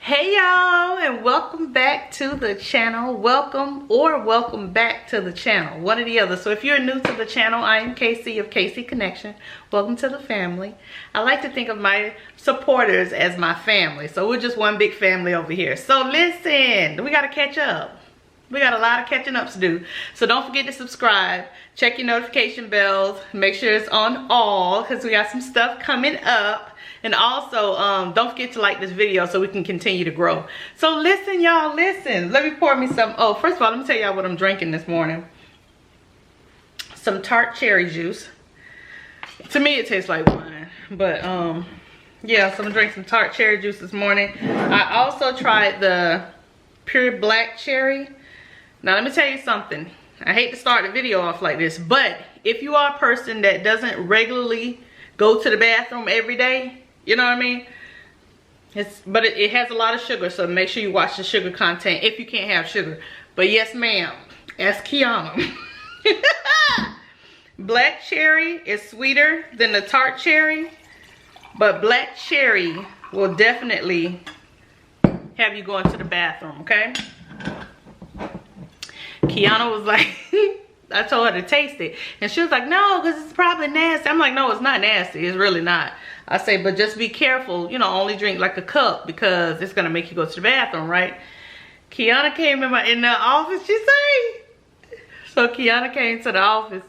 Hey y'all, and welcome back to the channel. Welcome back to the channel, one or the other. So if you're new to the channel, I am Casey of Casey Connection. Welcome to the family. I like to think of my supporters as my family, so we're just one big family over here. So listen, we got to catch up. We got a lot of catching up to do. So don't forget to subscribe, check your notification bells, make sure it's on all, because we got some stuff coming up. And also, don't forget to like this video so we can continue to grow. So listen, y'all, listen. Let me pour me some. Oh, first of all, let me tell y'all what I'm drinking this morning. Some tart cherry juice. To me, it tastes like wine. But, yeah, so I'm drinking some tart cherry juice this morning. I also tried the pure black cherry. Now, let me tell you something. I hate to start the video off like this, but if you are a person that doesn't regularly go to the bathroom every day, you know what I mean? But it has a lot of sugar, so make sure you watch the sugar content if you can't have sugar. But yes, ma'am. Ask Kiana. Black cherry is sweeter than the tart cherry, but black cherry will definitely have you going to the bathroom, okay? Kiana was like, I told her to taste it, and she was like, no, because it's probably nasty. I'm like, no, it's not nasty. It's really not. I say, but just be careful, you know, only drink like a cup because it's gonna make you go to the bathroom, right? Kiana came in the office, she say. So Kiana came to the office.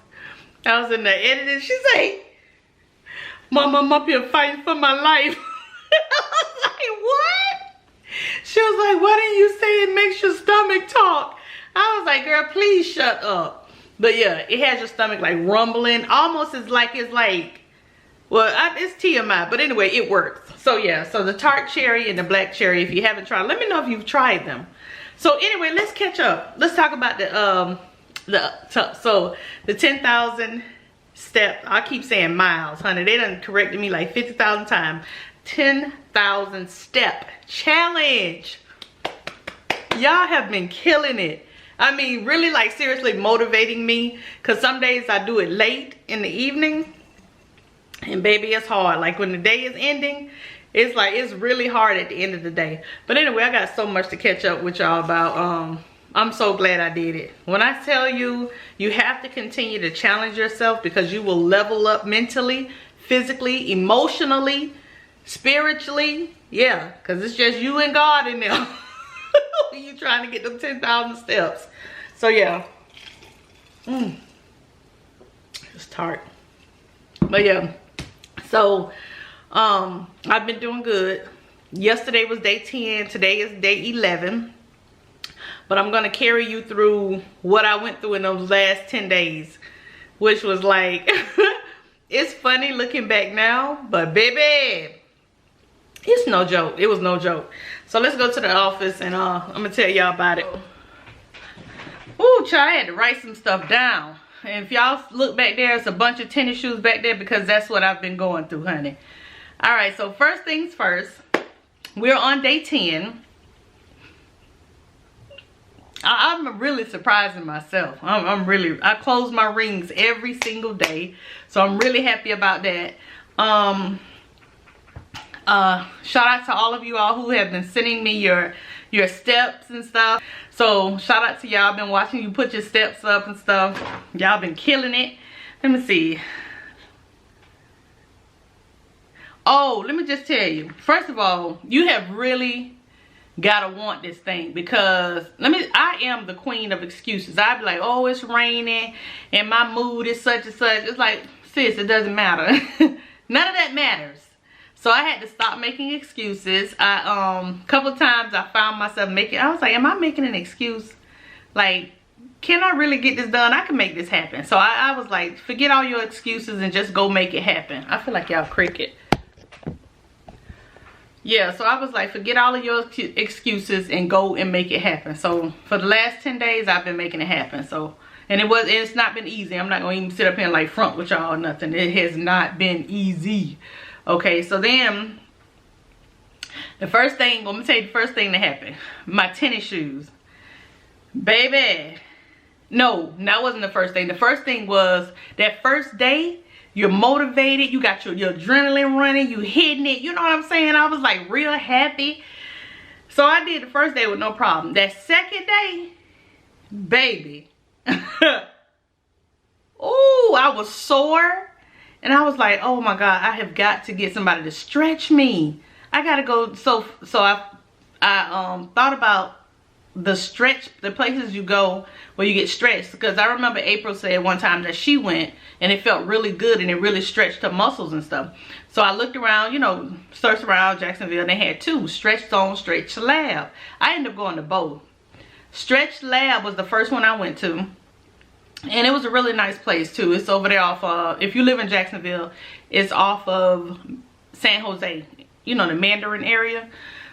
I was in there editing. She say, Mom, I'm up here fighting for my life. I was like, what? She was like, why didn't you say it makes your stomach talk? I was like, girl, please shut up. But yeah, it has your stomach like rumbling, almost as like it's like, well, it's TMI, but anyway, it works. So yeah, so the tart cherry and the black cherry, if you haven't tried, let me know if you've tried them. So anyway, let's catch up. Let's talk about the 10,000 steps. I keep saying miles, honey. They done corrected me like 50,000 times. 10,000 step challenge. Y'all have been killing it. I mean, really, like, seriously motivating me, because some days I do it late in the evening, and baby, it's hard. Like, when the day is ending, it's like, it's really hard at the end of the day. But anyway, I got so much to catch up with y'all about. I'm so glad I did it. When I tell you, you have to continue to challenge yourself, because you will level up mentally, physically, emotionally, spiritually. Yeah, because it's just you and God in there. You trying to get them 10,000 steps. So yeah, it's tart, but yeah. So I've been doing good. Yesterday was day 10, today is day 11, but I'm gonna carry you through what I went through in those last 10 days, which was like it's funny looking back now, but baby, it's no joke. It was no joke. So let's go to the office, and I'm gonna tell y'all about it. Ooh, child, I had to write some stuff down. And if y'all look back there, it's a bunch of tennis shoes back there, because that's what I've been going through, honey. All right, so first things first, we're on day 10. I'm really surprising myself. I close my rings every single day, so I'm really happy about that. Shout out to all of you all who have been sending me your steps and stuff. So shout out to y'all. I've been watching you put your steps up and stuff. Y'all been killing it. Let me see. Oh, let me just tell you, first of all, you have really gotta want this thing, because I am the queen of excuses. I'd be like, oh, it's raining and my mood is such and such. It's like, sis, it doesn't matter. None of that matters. So I had to stop making excuses. A couple of times I found myself I was like, am I making an excuse? Like, can I really get this done? I can make this happen. So I was like, forget all your excuses and just go make it happen. I feel like y'all cricket. Yeah, so I was like, forget all of your excuses and go and make it happen. So for the last 10 days, I've been making it happen. So, and it's not been easy. I'm not going to even sit up here and like front with y'all or nothing. It has not been easy. Okay, so then the first thing, I'm gonna tell you the first thing that happened. My tennis shoes. Baby. No, that wasn't the first thing. The first thing was that first day, you're motivated, you got your adrenaline running, you hitting it, you know what I'm saying? I was like real happy. So I did the first day with no problem. That second day, baby. Oh, I was sore. And I was like, oh my God, I have got to get somebody to stretch me. I gotta go. So I thought about the places you go where you get stretched, because I remember April said one time that she went and it felt really good and it really stretched her muscles and stuff. So I looked around, you know, searched around Jacksonville, and they had two, Stretch Zone, Stretch Lab. I ended up going to both. Stretch Lab was the first one I went to, and it was a really nice place too. It's over there off if you live in Jacksonville, it's off of San Jose, you know, the Mandarin area.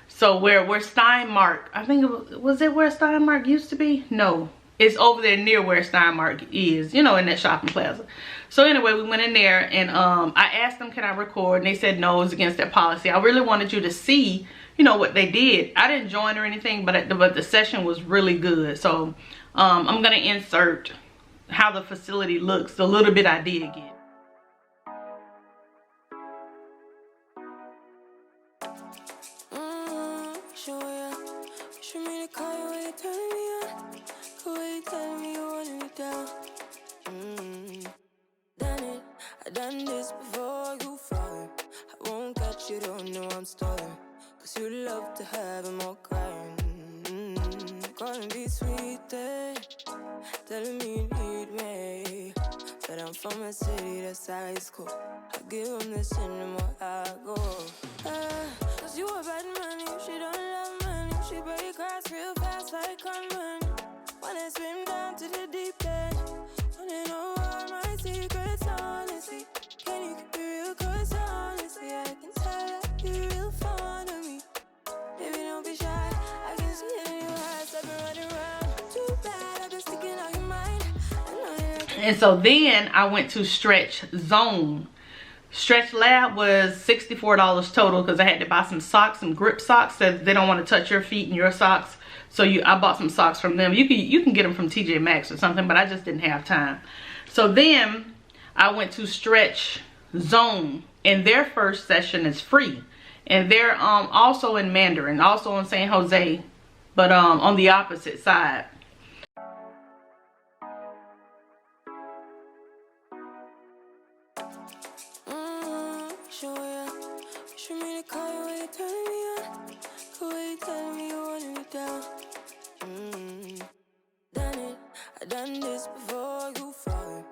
So where Steinmark, I think it was it where Steinmark used to be? No, it's over there near where Steinmark is, you know, in that shopping plaza. So anyway, we went in there, and I asked them, can I record? And they said no, it's against their policy. I really wanted you to see, you know, what they did. I didn't join or anything, but the session was really good. So I'm gonna insert how the facility looks, the little bit I did get. Done this before you fall. I won't catch you, don't know I'm stalling. Cause you love to have them all crying. Calling me sweet, telling me you need me. But I'm from a city that's high school. I give them this anymore, I go. Cause you a bad money, she don't love money. She break grass real fast like conman. Wanna swim down to the deep end. Wanna know all my secrets, honestly. Can you keep it real? Cause honestly, I can tell that you're real fond of me. Baby, don't be shy. I can see it in your eyes. I've been running around. Too bad, I've been sticking on your mind. I know you're... And so then I went to Stretch Zone. Stretch Lab was $64 total, because I had to buy some socks, some grip socks, that they don't want to touch your feet and your socks. So I bought some socks from them. You can get them from TJ Maxx or something, but I just didn't have time. So then I went to Stretch Zone, and their first session is free. And they're also in Mandarin, also in San Jose, but on the opposite side. Done this before you fall.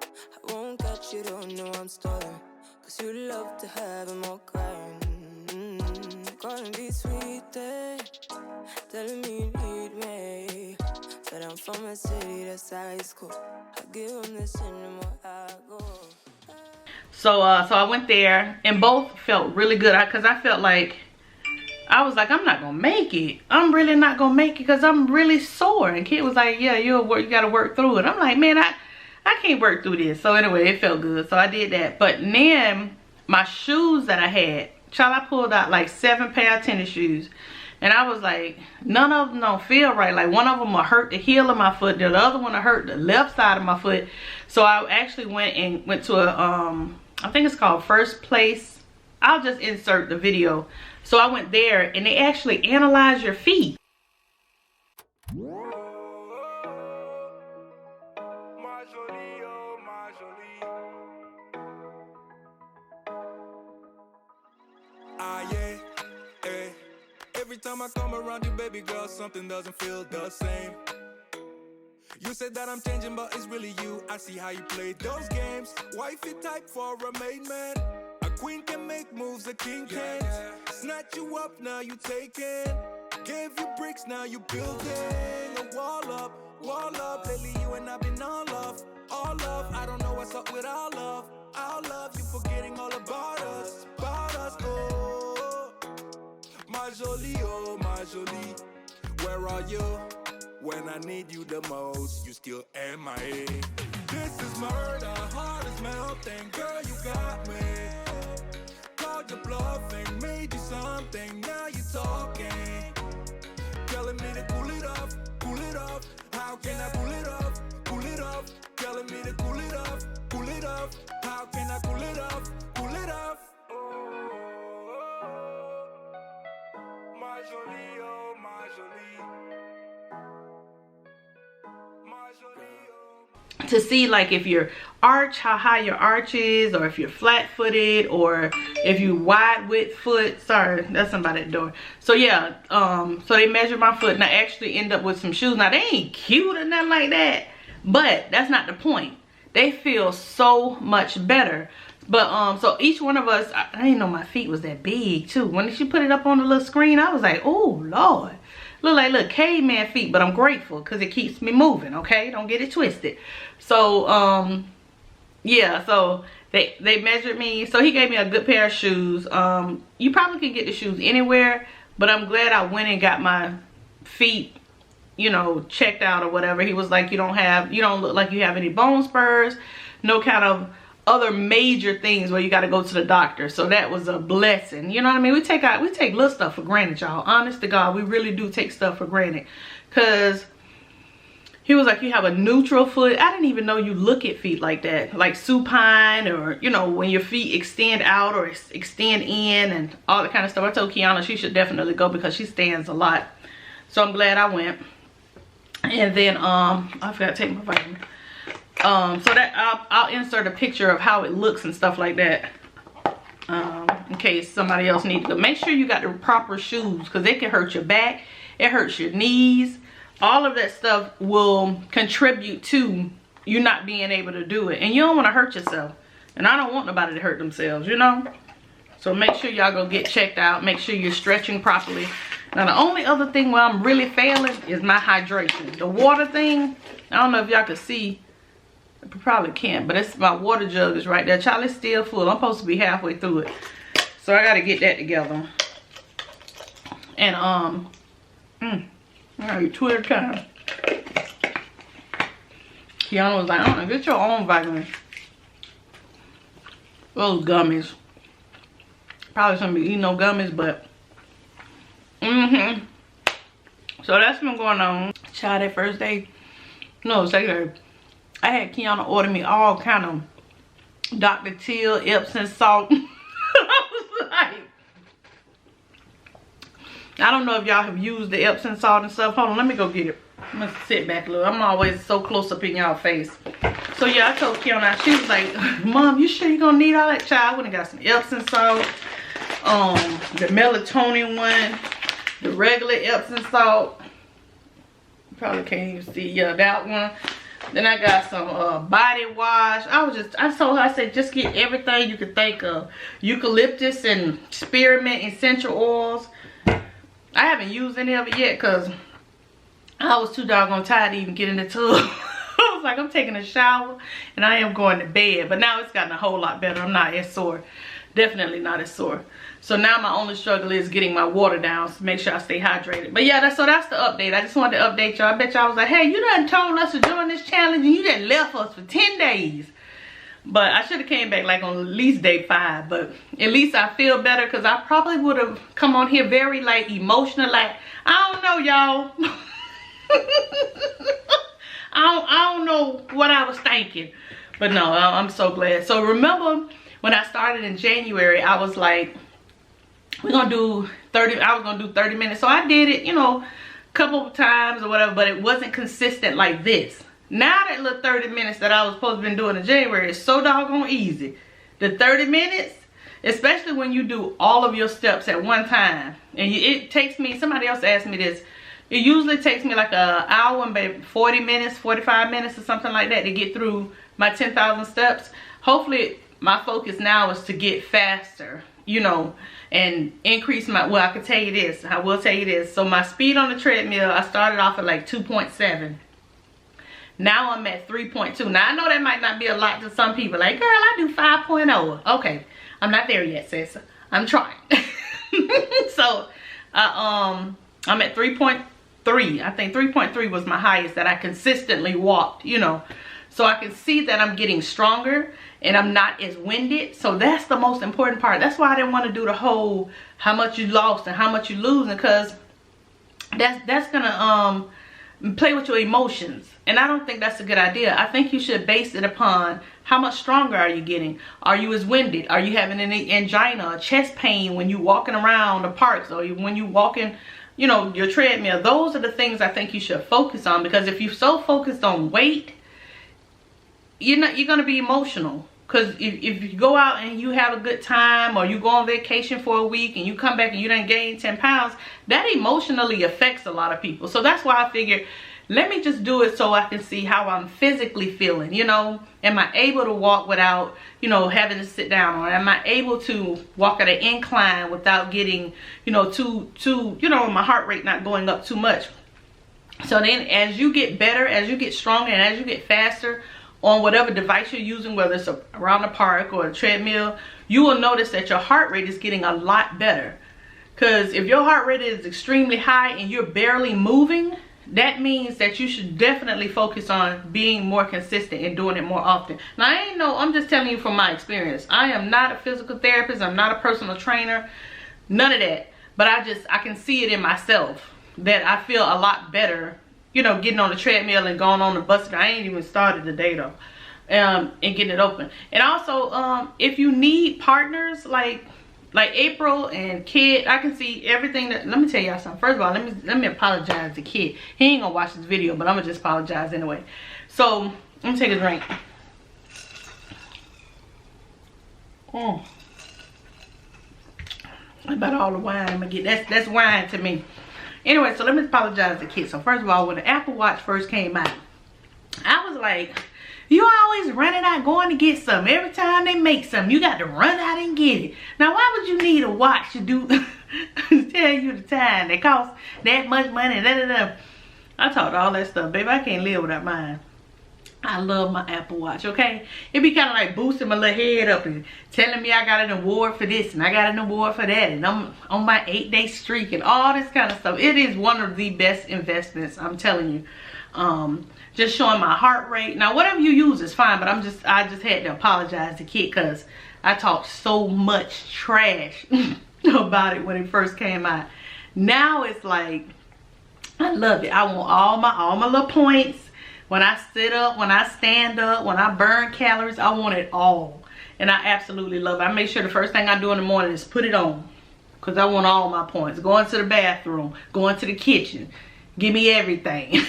I won't catch you, don't know I'm stalling. Cause you love to have them all crying. Calling me sweet, telling me you need me. But I'm from a city that's high school. I give them this anymore, I go. So I went there, and both felt really good, because I felt like, I was like, I'm not gonna make it. I'm really not gonna make it, because I'm really sore. And Kid was like, yeah, you gotta work through it. I'm like, man, I can't work through this. So anyway, it felt good. So I did that. But then my shoes that I had, child, I pulled out like 7 pair of tennis shoes. And I was like, none of them don't feel right. Like, one of them will hurt the heel of my foot. The other one will hurt the left side of my foot. So I actually went to a, I think it's called First Place. I'll just insert the video. So I went there, and they actually analyze your feet. Every time I come around you, baby girl, something doesn't feel the same. You said that I'm changing, but it's really you. I see how you play those games. Wifey type for a main man. A queen can make moves, a king can't. Snatch you up, now you taking. Gave you bricks, now you building a wall up, wall up. Lately you and I've been all love, all love. I don't know what's up with our love, you forgetting all about us, oh. My jolie, oh my jolie, where are you? When I need you the most, you still MIA. This is murder, heart is melting, girl, you got me. Called your bluffing, made you something, now you talking. Telling me to cool it off, how can I cool it off, telling me to cool it off, how can I cool it off, My jolie, oh my to see like if your arch, how high your arch is, or if you're flat-footed, or if you wide width foot. Sorry, that's somebody at the door. So yeah, so they measured my foot, and I actually end up with some shoes. Now they ain't cute or nothing like that, but that's not the point. They feel so much better. But so each one of us, I didn't know my feet was that big too. When she put it up on the little screen, I was like, oh Lord, look like little caveman feet. But I'm grateful because it keeps me moving. Okay, don't get it twisted. So yeah, so they measured me. So he gave me a good pair of shoes. You probably can get the shoes anywhere, but I'm glad I went and got my feet, you know, checked out or whatever. He was like, you don't look like you have any bone spurs, no kind of other major things where you got to go to the doctor. So that was a blessing. You know what I mean? We take little stuff for granted, y'all. Honest to God, we really do take stuff for granted. Cause he was like, you have a neutral foot. I didn't even know you look at feet like that, like supine, or you know, when your feet extend out or extend in and all that kind of stuff. I told Kiana she should definitely go because she stands a lot. So I'm glad I went. And then I forgot to take my vitamin. So that I'll insert a picture of how it looks and stuff like that, in case somebody else needs to go. Make sure you got the proper shoes, because it can hurt your back, it hurts your knees. All of that stuff will contribute to you not being able to do it, and you don't want to hurt yourself, and I don't want nobody to hurt themselves, you know. So make sure y'all go get checked out. Make sure you're stretching properly. Now the only other thing where I'm really failing is my hydration. The water thing, I don't know if y'all can see. Probably can't, but it's my water jug is right there. Charlie's still full. I'm supposed to be halfway through it, so I got to get that together. And all right, Twitter time. Kiana was like, I don't know, get your own vitamins. Those gummies. Probably shouldn't be eating no gummies, but so that's been going on. Child, that first day, no, second day, I had Kiana order me all kind of Dr. Till, Epsom salt. I was like, I don't know if y'all have used the Epsom salt and stuff. Hold on, let me go get it. I'm gonna sit back a little. I'm always so close up in y'all face. So yeah, I told Kiana, she was like, Mom, you sure you gonna need all that? Child, I went and got some Epsom salt, the melatonin one, the regular Epsom salt. You probably can't even see, yeah, that one. Then I got some body wash. I told her, I said, just get everything you could think of. Eucalyptus and spearmint essential oils. I haven't used any of it yet because I was too doggone tired to even get in the tub. I was like, I'm taking a shower and I am going to bed. But now it's gotten a whole lot better. I'm not as sore. Definitely not as sore. So now my only struggle is getting my water down to make sure I stay hydrated. But yeah, that's the update. I just wanted to update y'all. I bet y'all was like, hey, you done told us to join this challenge and you just left us for 10 days. But I should have came back like on at least day 5. But at least I feel better because I probably would have come on here very like emotional. Like, I don't know, y'all. I don't know what I was thinking. But no, I'm so glad. So remember when I started in January, I was like, we're gonna do 30, I was gonna do 30 minutes. So I did it, you know, a couple of times or whatever, but it wasn't consistent like this. Now that little 30 minutes that I was supposed to be doing in January is so doggone easy. The 30 minutes, especially when you do all of your steps at one time. And it takes me, somebody else asked me this, it usually takes me like an hour and maybe 40 minutes, 45 minutes or something like that to get through my 10,000 steps. Hopefully my focus now is to get faster, you know, and increase my, well, I can tell you this, I will tell you this. So my speed on the treadmill, I started off at like 2.7. Now I'm at 3.2. Now I know that might not be a lot to some people. Like, girl, I do 5.0. Okay, I'm not there yet, sis. I'm trying. So I'm at 3.3. I think 3.3 was my highest that I consistently walked, you know. So I can see that I'm getting stronger and I'm not as winded. So that's the most important part. That's why I didn't want to do the whole how much you lost and how much you losing, because that's gonna play with your emotions, and I don't think that's a good idea. I think you should base it upon how much stronger are you getting. Are you as winded? Are you having any angina or chest pain when you walking around the parks, or when you walking, you know, your treadmill? Those are the things I think you should focus on, because if you're so focused on weight, you're gonna be emotional. Because if you go out and you have a good time, or you go on vacation for a week and you come back and you done gain 10 pounds, that emotionally affects a lot of people. So that's why I figured, let me just do it so I can see how I'm physically feeling. You know, am I able to walk without, you know, having to sit down? Or am I able to walk at an incline without getting, you know, too, you know, my heart rate not going up too much? So then as you get better, as you get stronger, and as you get faster on whatever device you're using, whether it's around the park or a treadmill, you will notice that your heart rate is getting a lot better. Because if your heart rate is extremely high and you're barely moving, that means that you should definitely focus on being more consistent and doing it more often. Now, I'm just telling you from my experience. I am not a physical therapist. I'm not a personal trainer. None of that. But I can see it in myself that I feel a lot better, you know, getting on the treadmill and going on the bus. I ain't even started the day though, and getting it open. And also, if you need partners like April and Kid, I can see everything that. Let me tell y'all something. First of all, let me apologize to Kid. He ain't gonna watch this video, but I'm gonna just apologize anyway. So let me take a drink. About all the wine I'm gonna get. That's wine to me. Anyway, so let me apologize to Kid. So first of all, when the Apple Watch first came out, I was like, you always running out going to get something. Every time they make something, you got to run out and get it. Now, why would you need a watch to do tell you the time? They cost that much money. I talked all that stuff. Baby, I can't live without mine. I love my Apple Watch, okay? It be kind of like boosting my little head up and telling me I got an award for this and I got an award for that, and I'm on my 8-day streak and all this kind of stuff. It is one of the best investments, I'm telling you. Just showing my heart rate. Now, whatever you use is fine, but I just had to apologize to Kid because I talked so much trash about it when it first came out. Now it's like, I love it. I want all my little points. When I sit up, when I stand up, when I burn calories, I want it all. And I absolutely love it. I make sure the first thing I do in the morning is put it on. Because I want all my points. Going to the bathroom, going to the kitchen. Give me everything.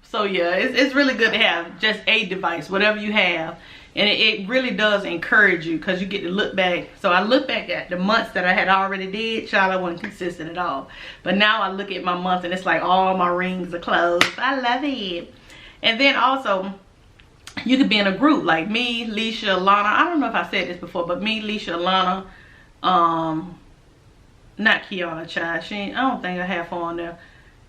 So yeah, it's really good to have just a device, whatever you have. And it really does encourage you because you get to look back. So I look back at the months that I had already did. Child, I wasn't consistent at all. But now I look at my month and it's like all my rings are closed. I love it. And then also, you could be in a group like me, Leisha, Lana. I don't know if I said this before, but me, Leisha, Lana, not Kiana, child. I don't think I have her on there.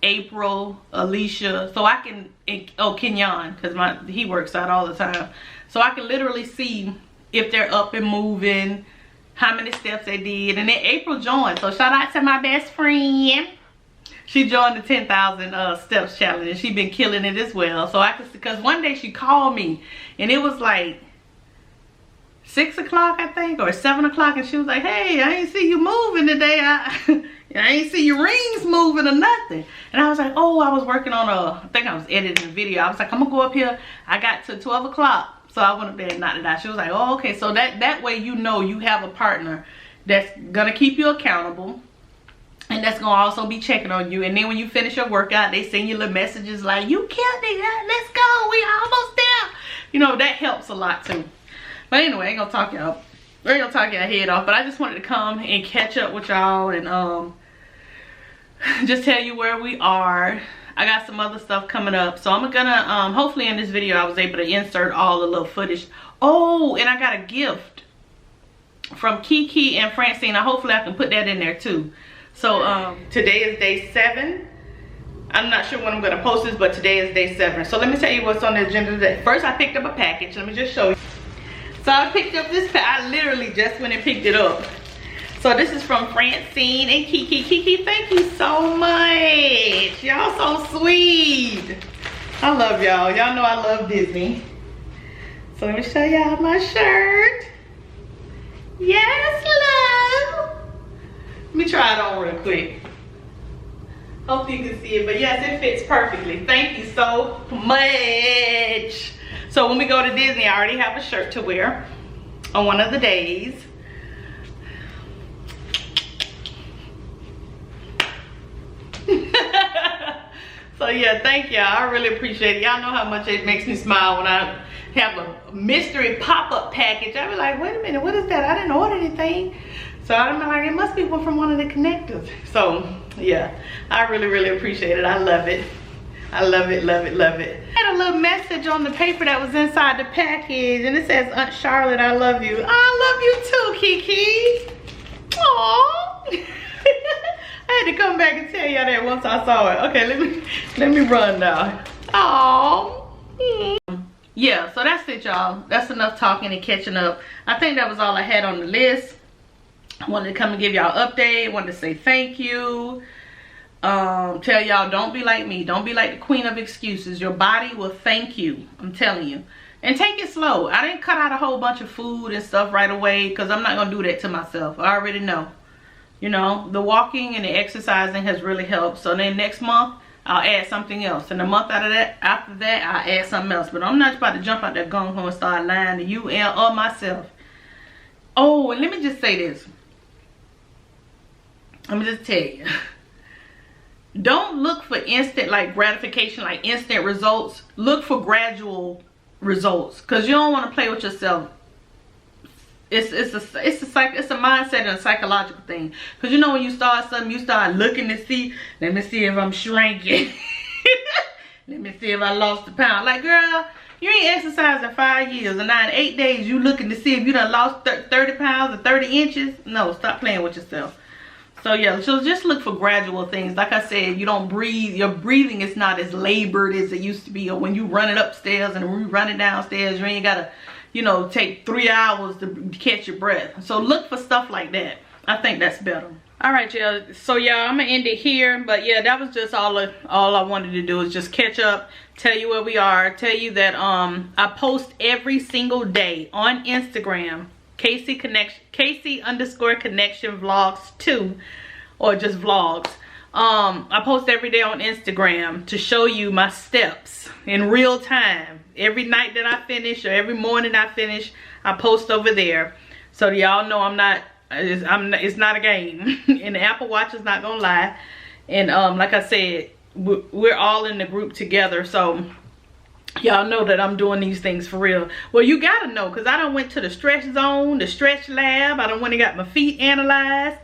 April, Alicia, so I can, Kenyon, because he works out all the time, so I can literally see if they're up and moving, how many steps they did. And then April joined, so shout out to my best friend. She joined the 10,000 steps challenge, and she been killing it as well. So I could, because one day she called me and it was like 6 o'clock, I think, or 7 o'clock, and she was like, hey, I ain't see you moving today. I ain't see your rings moving or nothing. And I was like, oh, I was working on I think I was editing a video. I was like, I'm gonna go up here. I got to 12 o'clock. So I went up there and knocked it out. She was like, oh, okay. So that way you know you have a partner that's gonna keep you accountable. And that's gonna also be checking on you. And then when you finish your workout, they send you little messages like, you killed it, let's go, we almost there. You know, that helps a lot too. But anyway, I ain't gonna talk y'all. I ain't gonna talk y'all head off. But I just wanted to come and catch up with y'all and just tell you where we are. I got some other stuff coming up. So I'm gonna, hopefully in this video I was able to insert all the little footage. Oh, and I got a gift from Kiki and Francine. Hopefully I can put that in there too. So today is day 7. I'm not sure when I'm gonna post this, but today is day 7. So let me tell you what's on the agenda today. First, I picked up a package. Let me just show you. So I picked up this I literally just went and picked it up. So this is from Francine and Kiki. Kiki, thank you so much. Y'all so sweet. I love y'all. Y'all know I love Disney. So let me show y'all my shirt. Yes, love. Let me try it on real quick. Hopefully you can see it, but yes, it fits perfectly. Thank you so much. So when we go to Disney, I already have a shirt to wear on one of the days. So yeah, thank y'all. I really appreciate it. Y'all know how much it makes me smile when I have a mystery pop-up package. I be like, wait a minute, what is that? I didn't order anything. So I'm like, it must be from one of the connectors. So yeah, I really appreciate it. I love it. I love it, love it, love it. I had a little message on the paper that was inside the package, and it says, Aunt Charlotte, I love you. I love you too, Kiki. Aww. I had to come back and tell y'all that once I saw it. Okay, let me run now. Aww. Yeah, so that's it, y'all. That's enough talking and catching up. I think that was all I had on the list. I wanted to come and give y'all an update. I wanted to say thank you. Tell y'all, don't be like me. Don't be like the queen of excuses. Your body will thank you. I'm telling you. And take it slow. I didn't cut out a whole bunch of food and stuff right away because I'm not going to do that to myself. I already know. You know, the walking and the exercising has really helped. So then next month, I'll add something else. And the month after that, I'll add something else. But I'm not just about to jump out there gung-ho and start lying to you or myself. Oh, and let me just say this. Let me just tell you. Don't look for instant gratification, like instant results. Look for gradual results. Because you don't want to play with yourself. It's a mindset and a psychological thing. Because you know when you start something, you start looking to see, let me see if I'm shrinking. Let me see if I lost a pound. Like, girl, you ain't exercised in 5 years, and now in 8 days you looking to see if you done lost 30 pounds or 30 inches. No, stop playing with yourself. So yeah, so just look for gradual things. Like I said, you don't breathe. Your breathing is not as labored as it used to be. Or when you run it upstairs and when you run it downstairs, you ain't gotta, you know, take 3 hours to catch your breath. So look for stuff like that. I think that's better. All right, y'all. So y'all, I'm gonna end it here. But yeah, that was just all I wanted to do is just catch up, tell you where we are, tell you that I post every single day on Instagram. Casey_connection vlogs 2, or just vlogs. I post every day on Instagram to show you my steps in real time. Every night that I finish or every morning I finish, I post over there. So y'all know it's not a game. And the Apple Watch is not gonna lie. And like I said, we're all in the group together. So y'all know that I'm doing these things for real. Well, you gotta know, because I done went to the stretch zone, the stretch lab. I done went and got my feet analyzed.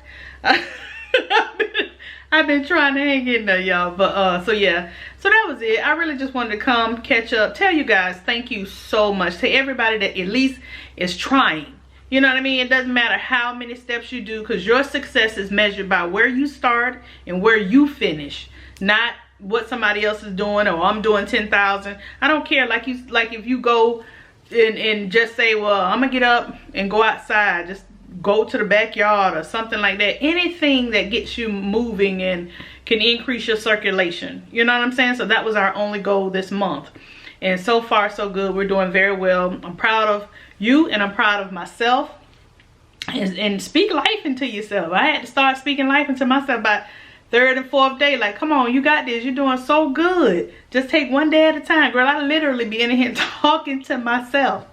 I've been trying to hang in there, y'all. But so yeah, so that was it. I really just wanted to come catch up, tell you guys thank you so much to everybody that at least is trying. You know what I mean? It doesn't matter how many steps you do, because your success is measured by where you start and where you finish, not what somebody else is doing. Or I'm doing 10,000. I don't care. Like if you go and just say, well, I'm gonna get up and go outside, just go to the backyard or something like that. Anything that gets you moving and can increase your circulation. You know what I'm saying? So that was our only goal this month. And so far so good. We're doing very well. I'm proud of you and I'm proud of myself. And speak life into yourself. I had to start speaking life into myself about 3rd and 4th day. Like, come on, you got this. You're doing so good. Just take one day at a time. Girl, I literally be in here talking to myself.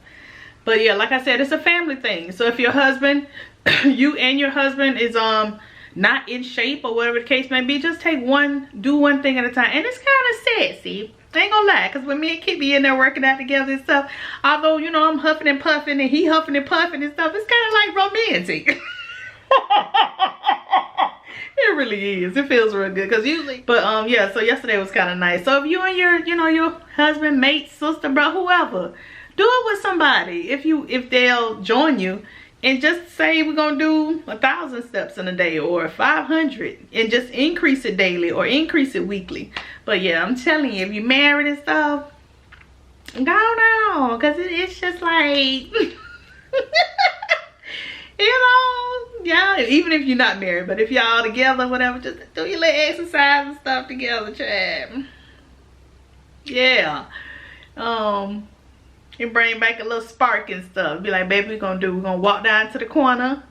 But yeah, like I said, it's a family thing. So if your husband, you and your husband is not in shape or whatever the case may be, just do one thing at a time. And it's kind of sexy. I ain't gonna lie, because when me and Kid be in there working out together and stuff, although, you know, I'm huffing and puffing and he huffing and puffing and stuff, it's kind of like romantic. It really is. It feels real good. Because usually, but yeah, so yesterday was kind of nice. So if you and your husband, mate, sister, bro, whoever, do it with somebody. If they'll join you, and just say we're gonna do 1,000 steps in a day or 500, and just increase it daily or increase it weekly. But yeah, I'm telling you, if you're married and stuff, go on, because it's just like you know, yeah, even if you're not married, but if y'all together, whatever, just do your little exercise and stuff together, Chad. Yeah. And bring back a little spark and stuff. Be like, baby, we're gonna walk down to the corner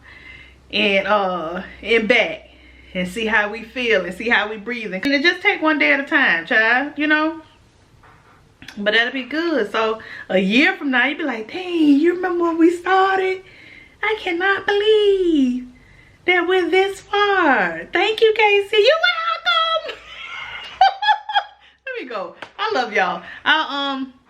and back and see how we feel and see how we breathing. And just take one day at a time, child, you know. But that'll be good. So a year from now, you'll be like, dang, you remember when we started? I cannot believe that we're this far. Thank you, Casey. You're welcome. you go. I love y'all.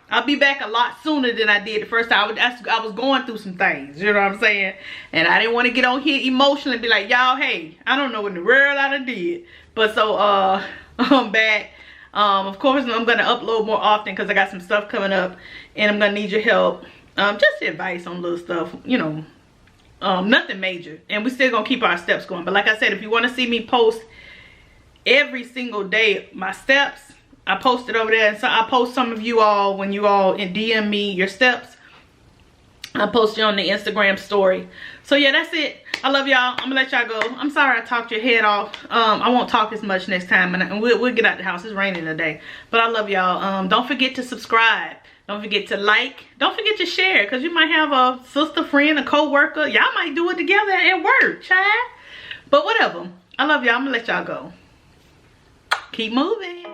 I'll be back a lot sooner than I did the first time. I was going through some things, you know what I'm saying? And I didn't want to get on here emotionally and be like, y'all, hey, I don't know what in the world I done did. But so, I'm back. Of course, I'm going to upload more often because I got some stuff coming up. And I'm going to need your help. Just advice on little stuff, you know. Nothing major. And we still going to keep our steps going. But like I said, if you want to see me post every single day my steps, I post it over there. And so I post some of you all when you all DM me your steps. I post it on the Instagram story. So yeah, that's it. I love y'all. I'm gonna let y'all go. I'm sorry I talked your head off. I won't talk as much next time, and we'll get out the house. It's raining today. But I love y'all. Don't forget to subscribe. Don't forget to like. Don't forget to share, because you might have a sister, friend, a co-worker. Y'all might do it together at work, child. But whatever. I love y'all. I'm gonna let y'all go. Keep moving.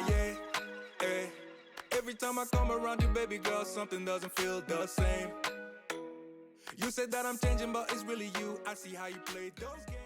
Yeah. Every time I come around you, baby girl, something doesn't feel the same. You said that I'm changing, but it's really you. I see how you play those games.